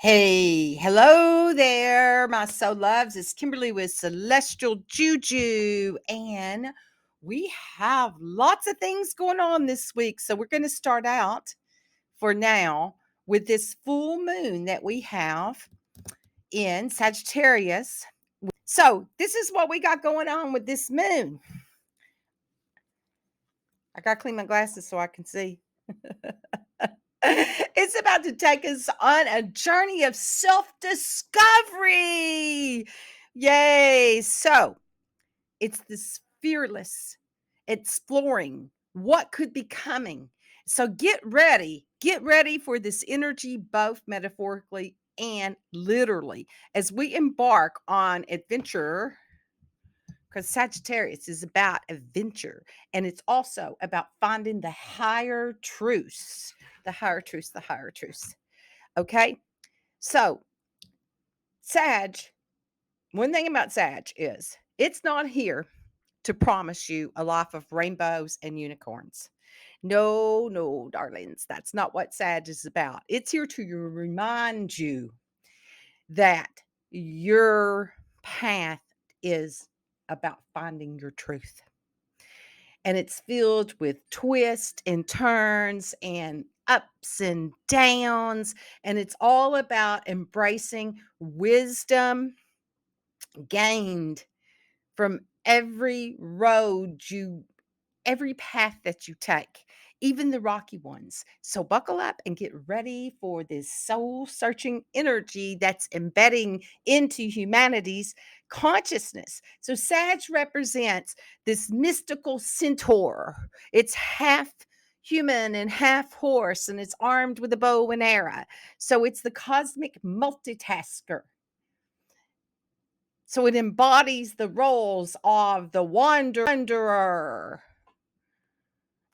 Hey, hello there, my soul loves. It's Kimberly with Celestial Juju, and we have lots of things going on this week. So, we're going to start out for now with this full moon that we have in Sagittarius. So, this is what we got going on with this moon. I got to clean my glasses so I can see. It's about to take us on a journey of self-discovery. Yay. So it's this fearless exploring what could be coming. So get ready. Get ready for this energy, both metaphorically and literally, as we embark on adventure, because Sagittarius is about adventure, and it's also about finding the higher truths, the higher truths, the higher truths. Okay. So, Sag, one thing about Sag is it's not here to promise you a life of rainbows and unicorns. No, no, darlings, that's not what Sag is about. It's here to remind you that your path is about finding your truth. And it's filled with twists and turns and ups and downs. And it's all about embracing wisdom gained from every path that you take, even the rocky ones. So buckle up and get ready for this soul searching energy that's embedding into humanity's consciousness. So Sag represents this mystical centaur. It's half human and half horse, and it's armed with a bow and arrow. So it's the cosmic multitasker. So it embodies the roles of the wanderer,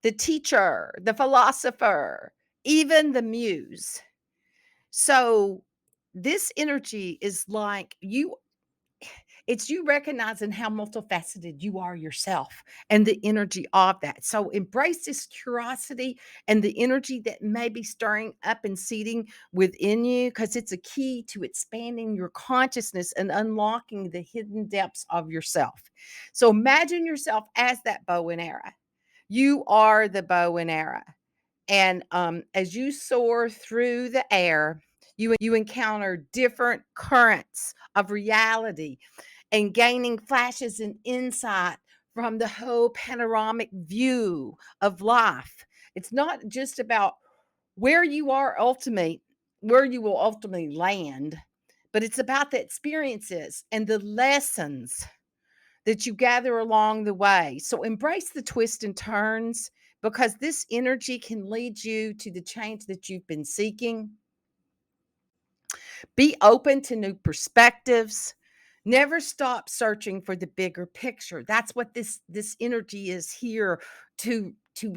the teacher, the philosopher, even the muse. So this energy is like it's you recognizing how multifaceted you are yourself and the energy of that. So embrace this curiosity and the energy that may be stirring up and seeding within you, because it's a key to expanding your consciousness and unlocking the hidden depths of yourself. So imagine yourself as that bow and arrow. You are the bow and arrow. And as you soar through the air, you encounter different currents of reality and gaining flashes and insight from the whole panoramic view of life. It's not just about where you are ultimate, where you will ultimately land, but it's about the experiences and the lessons that you gather along the way. So embrace the twists and turns, because this energy can lead you to the change that you've been seeking. Be open to new perspectives. Never stop searching for the bigger picture. That's what this energy is here to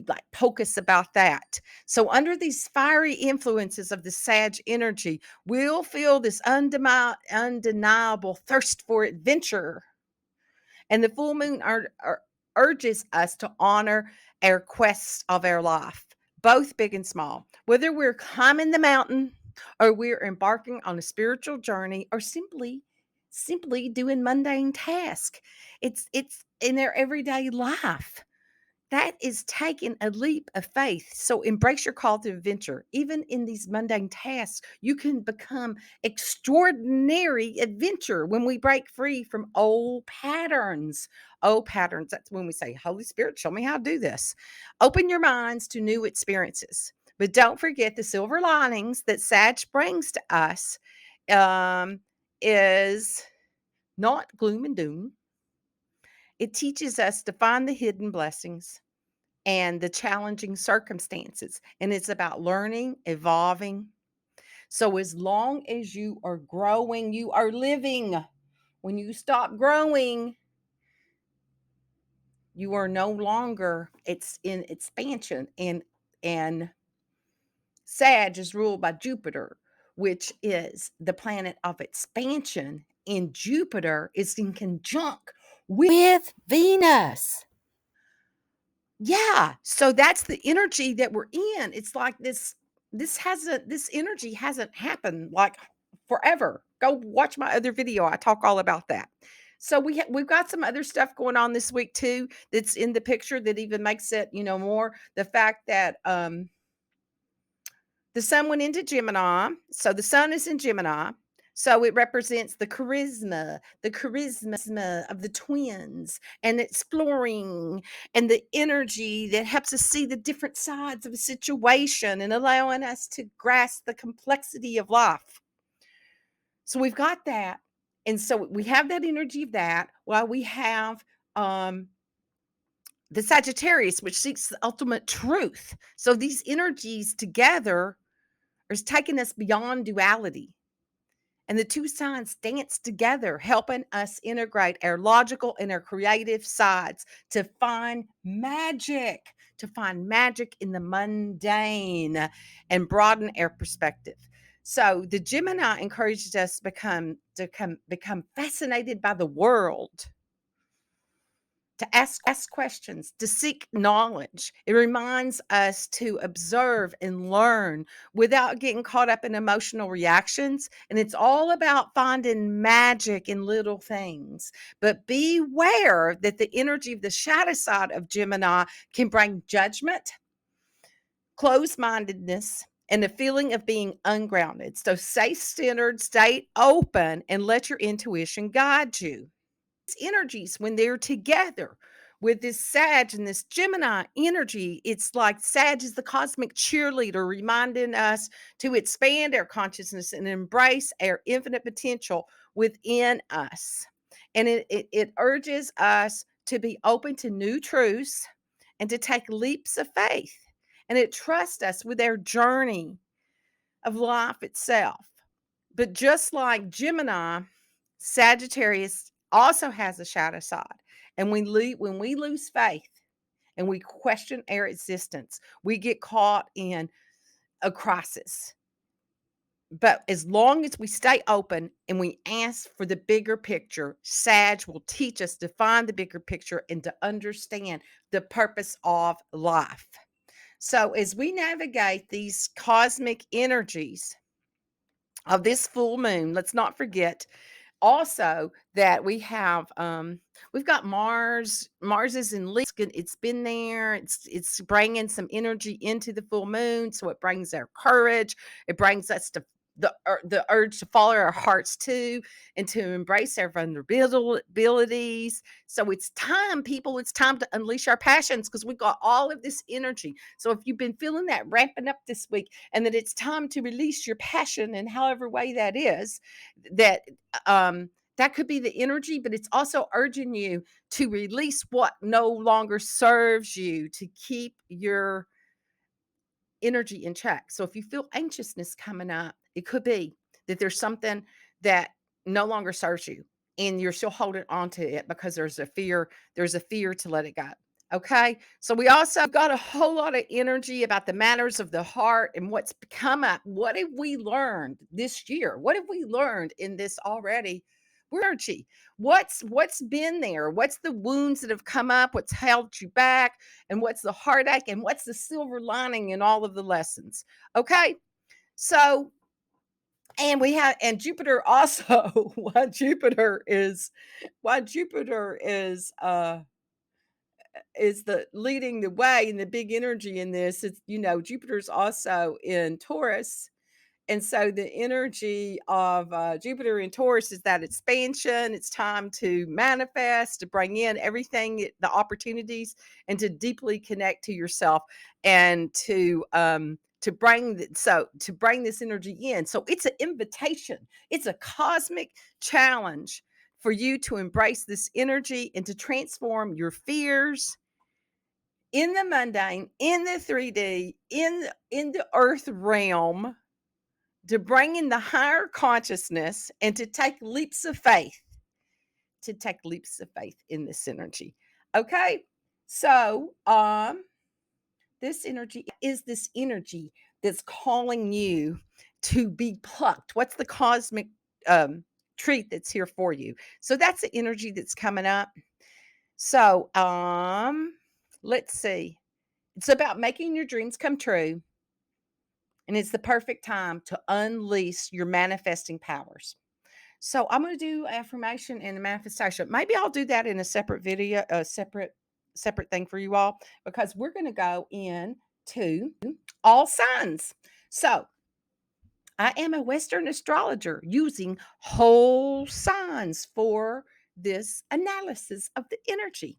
like poke us about that. So under these fiery influences of the Sag energy, we'll feel this undeniable thirst for adventure. And the full moon urges us to honor our quests of our life, both big and small. Whether we're climbing the mountain or we're embarking on a spiritual journey or simply doing mundane tasks. It's in their everyday life. That is taking a leap of faith. So embrace your call to adventure. Even in these mundane tasks, you can become extraordinary adventure when we break free from old patterns. Old patterns. That's when we say, Holy Spirit, show me how to do this. Open your minds to new experiences. But don't forget the silver linings that Sag brings to us is not gloom and doom. It teaches us to find the hidden blessings and the challenging circumstances. And it's about learning, evolving. So, as long as you are growing, you are living. When you stop growing, you are no longer it's in expansion. And Sag is ruled by Jupiter, which is the planet of expansion. And Jupiter is in conjunct with Venus. Yeah, so that's the energy that we're in. It's like this energy hasn't happened like forever. Go watch my other video. I talk all about that. So we've got some other stuff going on this week too that's in the picture that even makes it, more the fact that the sun went into Gemini. So the sun is in Gemini. So it represents the charisma of the twins and exploring and the energy that helps us see the different sides of a situation and allowing us to grasp the complexity of life. So we've got that. And so we have that energy of that while we have the Sagittarius, which seeks the ultimate truth. So these energies together is taking us beyond duality. And the two signs dance together, helping us integrate our logical and our creative sides to find magic in the mundane and broaden our perspective. So the Gemini encourages us to become fascinated by the world, to ask questions, to seek knowledge. It reminds us to observe and learn without getting caught up in emotional reactions. And it's all about finding magic in little things. But beware that the energy of the shadow side of Gemini can bring judgment, closed mindedness, and the feeling of being ungrounded. So stay centered, stay open, and let your intuition guide you. Energies when they're together with this Sag and this Gemini energy, it's like Sag is the cosmic cheerleader reminding us to expand our consciousness and embrace our infinite potential within us. And it urges us to be open to new truths and to take leaps of faith. And it trusts us with our journey of life itself. But just like Gemini, Sagittarius also has a shadow side. And when we lose faith and we question our existence, we get caught in a crisis. But as long as we stay open and we ask for the bigger picture, Sag will teach us to find the bigger picture and to understand the purpose of life. So as we navigate these cosmic energies of this full moon, let's not forget also that we've got Mars is in Leo. It's been there. It's bringing some energy into the full moon, so it brings our courage. It brings us to the urge to follow our hearts too, and to embrace our vulnerabilities. So it's time, people. It's time to unleash our passions because we've got all of this energy. So if you've been feeling that ramping up this week, and that it's time to release your passion in however way that is, that that could be the energy, but it's also urging you to release what no longer serves you, to keep your energy in check. So if you feel anxiousness coming up, it could be that there's something that no longer serves you and you're still holding on to it because there's a fear to let it go. Okay. So we also got a whole lot of energy about the matters of the heart and what's come up. What have we learned this year? What have we learned in this already? Energy. What's been there? What's the wounds that have come up? What's held you back? And what's the heartache? And what's the silver lining in all of the lessons? Okay. So and Jupiter also, why Jupiter is the leading the way and the big energy in this. It's, Jupiter's also in Taurus. And so the energy of Jupiter in Taurus is that expansion. It's time to manifest, to bring in everything, the opportunities, and to deeply connect to yourself, and to bring this energy in. So it's an invitation. It's a cosmic challenge for you to embrace this energy and to transform your fears in the mundane, in the 3D, in the earth realm, to bring in the higher consciousness and to take leaps of faith, in this energy. Okay. So, this energy that's calling you to be plucked. What's the cosmic treat that's here for you? So that's the energy that's coming up. So, let's see. It's about making your dreams come true And it's the perfect time to unleash your manifesting powers. So I'm going to do affirmation and manifestation. Maybe I'll do that in a separate video, a separate thing for you all, because we're going to go into all signs. So I am a Western astrologer using whole signs for this analysis of the energy.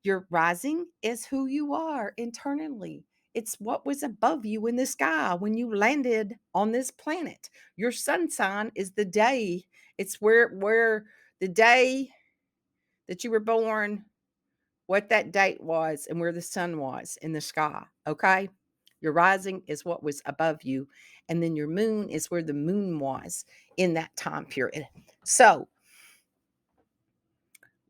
Your rising is who you are internally. It's what was above you in the sky when you landed on this planet. Your sun sign is the day. It's where the day that you were born, what that date was, and where the sun was in the sky. Okay? Your rising is what was above you, and then your moon is where the moon was in that time period. So,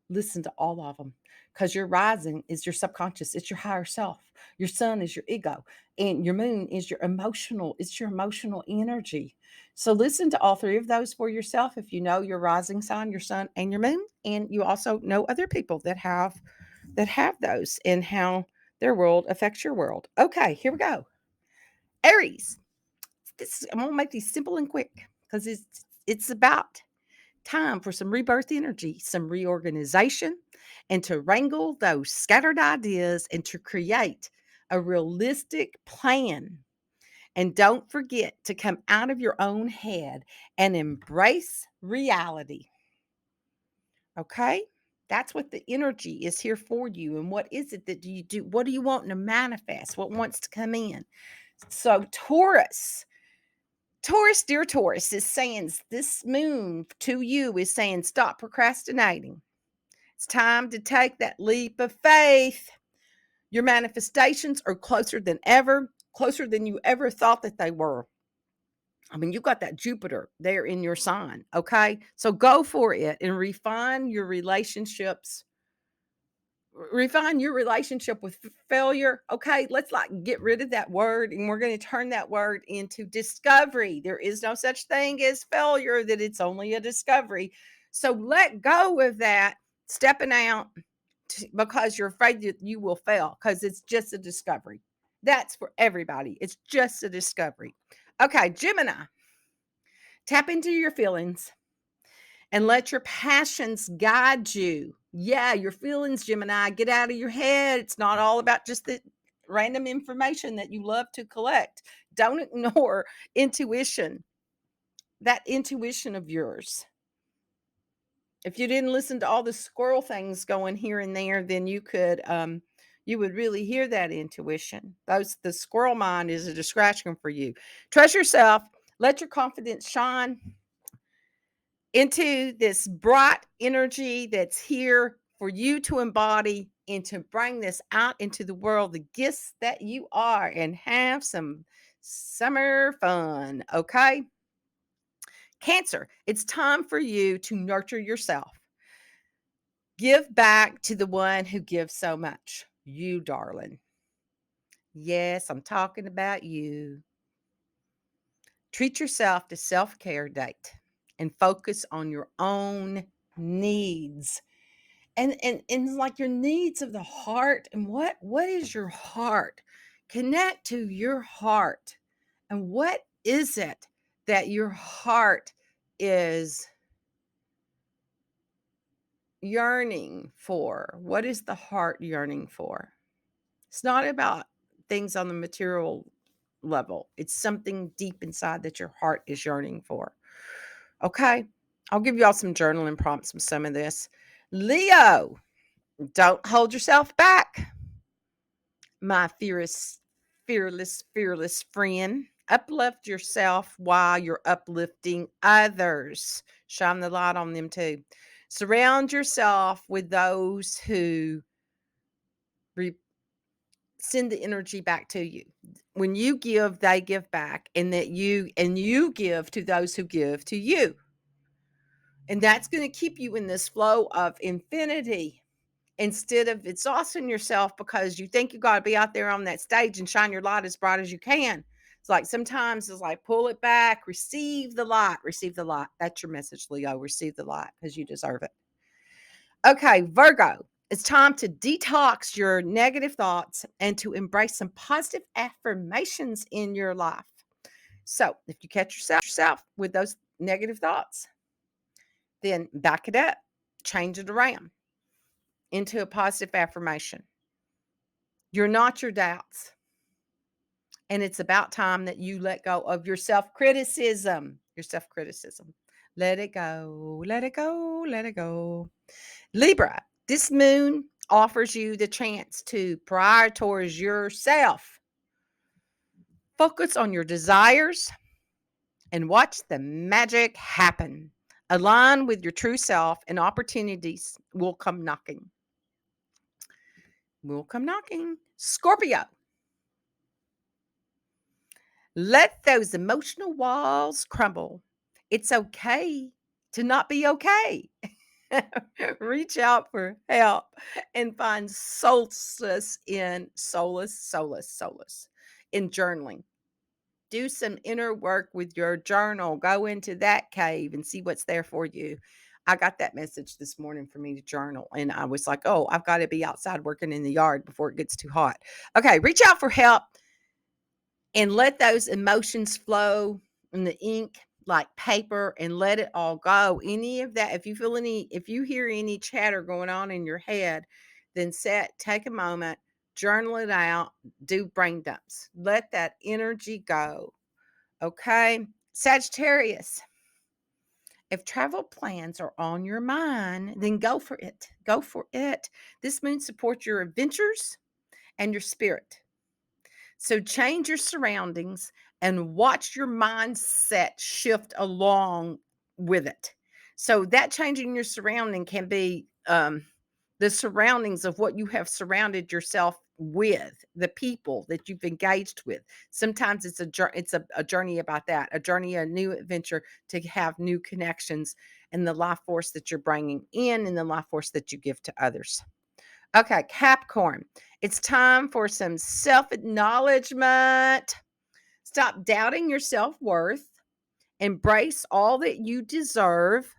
listen to all of them, because your rising is your subconscious, it's your higher self. Your sun is your ego, and your moon is your emotional, it's your emotional energy. So listen to all three of those for yourself if you know your rising sign, your sun, and your moon, and you also know other people that have those and how their world affects your world. Okay, here we go. Aries. I'm gonna make these simple and quick because it's about time for some rebirth energy, some reorganization, and to wrangle those scattered ideas and to create a realistic plan. And don't forget to come out of your own head and embrace reality. Okay? That's what the energy is here for you. And what is it that you do? What do you want to manifest? What wants to come in? So, Taurus, dear Taurus, is saying this moon to you is saying stop procrastinating. It's time to take that leap of faith. Your manifestations are closer than ever, closer than you ever thought that they were. I mean, you got that Jupiter there in your sign, okay? So go for it and refine your relationship with failure. Okay, let's like get rid of that word, and we're going to turn that word into discovery. There is no such thing as failure, that it's only a discovery. So let go of that stepping out because you're afraid that you will fail, because it's just a discovery. That's for everybody. It's just a discovery. Okay, Gemini, tap into your feelings and let your passions guide you. Yeah, your feelings, Gemini, get out of your head. It's not all about just the random information that you love to collect. Don't ignore intuition, that intuition of yours. If you didn't listen to all the squirrel things going here and there, then you would really hear that intuition. The squirrel mind is a distraction for you. Trust yourself, let your confidence shine into this bright energy that's here for you to embody and to bring this out into the world, the gifts that you are, and have some summer fun. Okay. Cancer, it's time for you to nurture yourself. Give back to the one who gives so much. You, darling. Yes, I'm talking about you. Treat yourself to self-care date and focus on your own needs. And like your needs of the heart. And what is your heart? Connect to your heart. And what is it that your heart is yearning for? What is the heart yearning for? It's not about things on the material level. It's something deep inside that your heart is yearning for. Okay? I'll give you all some journaling prompts with some of this. Leo, don't hold yourself back, my fearless friend. Uplift yourself while you're uplifting others. Shine the light on them too. Surround yourself with those who send the energy back to you. When you give, they give back, and you give to those who give to you. And that's going to keep you in this flow of infinity instead of exhausting yourself because you think you got to be out there on that stage and shine your light as bright as you can. It's like sometimes it's like pull it back, receive the light, receive the light. That's your message, Leo. Receive the light because you deserve it. Okay, Virgo, it's time to detox your negative thoughts and to embrace some positive affirmations in your life. So if you catch yourself with those negative thoughts, then back it up, change it around into a positive affirmation. You're not your doubts. And it's about time that you let go of your self-criticism. Your self-criticism. Let it go. Let it go. Let it go. Libra, this moon offers you the chance to prioritize yourself. Focus on your desires and watch the magic happen. Align with your true self and opportunities will come knocking. Will come knocking. Scorpio, let those emotional walls crumble. It's okay to not be okay. Reach out for help and find solace in journaling. Do some inner work with your journal. Go into that cave and see what's there for you. I got that message this morning for me to journal, and I was like, oh, I've got to be outside working in the yard before it gets too hot. Okay, reach out for help and let those emotions flow in the ink like paper and let it all go. Any of that, if you hear any chatter going on in your head, then take a moment, journal it out, do brain dumps. Let that energy go. Okay. Sagittarius, if travel plans are on your mind, then go for it. Go for it. This moon supports your adventures and your spirit. So change your surroundings and watch your mindset shift along with it. So that changing your surrounding can be the surroundings of what you have surrounded yourself with, the people that you've engaged with. Sometimes it's a journey about that, a journey, a new adventure to have new connections and the life force that you're bringing in and the life force that you give to others. Okay, Capricorn, it's time for some self acknowledgement. Stop doubting your self worth. Embrace all that you deserve.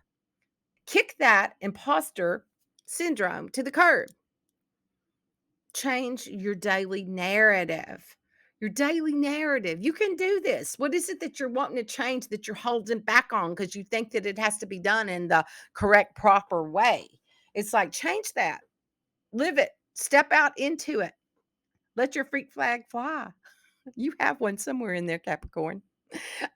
Kick that imposter syndrome to the curb. Change your daily narrative. Your daily narrative. You can do this. What is it that you're wanting to change that you're holding back on because you think that it has to be done in the correct, proper way? It's like, change that. Live it. Step out into it. Let your freak flag fly. You have one somewhere in there, Capricorn.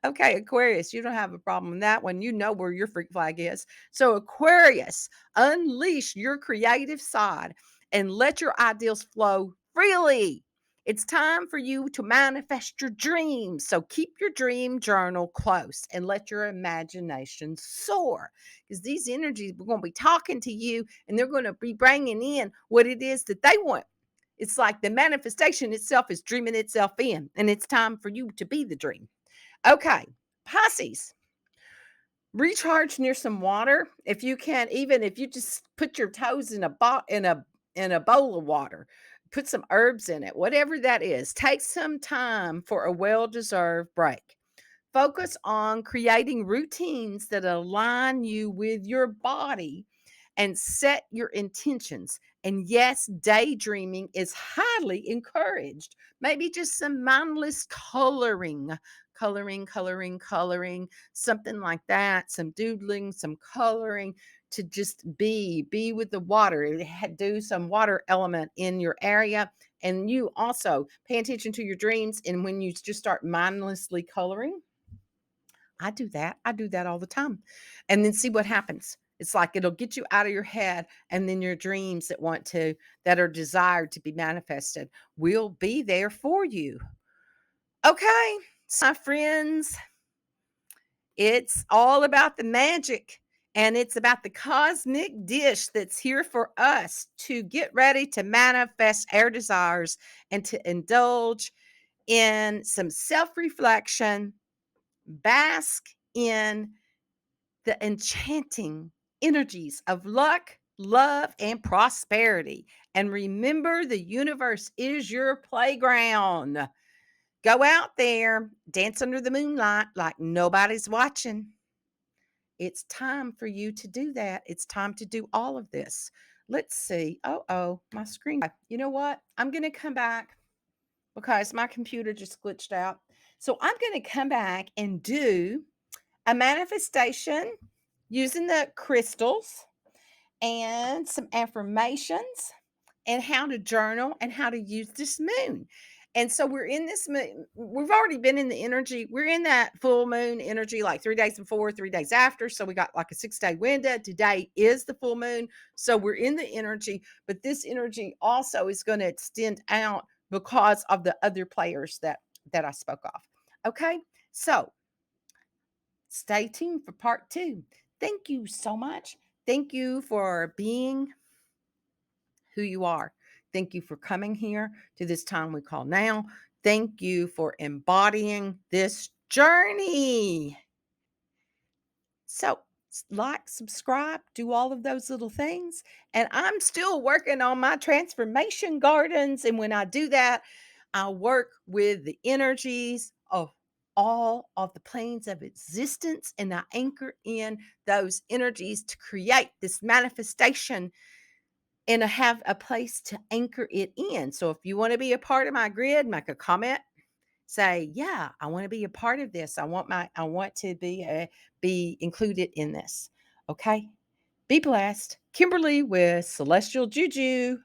Okay, Aquarius, you don't have a problem with that one. You know where your freak flag is. So, Aquarius, unleash your creative side and let your ideals flow freely. It's time for you to manifest your dreams. So, keep your dream journal close and let your imagination soar because these energies are going to be talking to you and they're going to be bringing in what it is that they want. It's like the manifestation itself is dreaming itself in, and it's time for you to be the dream. Okay, Pisces, recharge near some water. If you can, even if you just put your toes in a bowl of water, put some herbs in it, whatever that is. Take some time for a well-deserved break. Focus on creating routines that align you with your body and set your intentions. And yes, daydreaming is highly encouraged. Maybe just some mindless coloring, something like that, some doodling, some coloring to just be with the water. Do some water element in your area. And you also pay attention to your dreams. And when you just start mindlessly coloring, I do that. I do that all the time. And then see what happens. It's like it'll get you out of your head, and then your dreams that are desired to be manifested will be there for you. Okay, so my friends, it's all about the magic and it's about the cosmic dish that's here for us to get ready to manifest our desires and to indulge in some self reflection, bask in the enchanting energies of luck, love, and prosperity. And remember, the universe is your playground. Go out there, dance under the moonlight like nobody's watching. It's time for you to do that. It's time to do all of this. Let's see. Oh, my screen. You know what? I'm going to come back because my computer just glitched out. So I'm going to come back and do a manifestation using the crystals and some affirmations and how to journal and how to use this moon. And so we're in this moon. We've already been in the energy. We're in that full moon energy like 3 days before, 3 days after. So we got like a 6 day window. Today is the full moon. So we're in the energy, but this energy also is going to extend out because of the other players that I spoke of. Okay. So stay tuned for part 2. Thank you so much. Thank you for being who you are. Thank you for coming here to this time we call now. Thank you for embodying this journey. So, like, subscribe, do all of those little things. And I'm still working on my transformation gardens. And when I do that, I work with the energies of all of the planes of existence and I anchor in those energies to create this manifestation and I have a place to anchor it in. So if you want to be a part of my grid, make a comment, say, "Yeah, I want to be a part of this. I want to be included in this." Okay? Be blessed. Kimberly with Celestial Juju.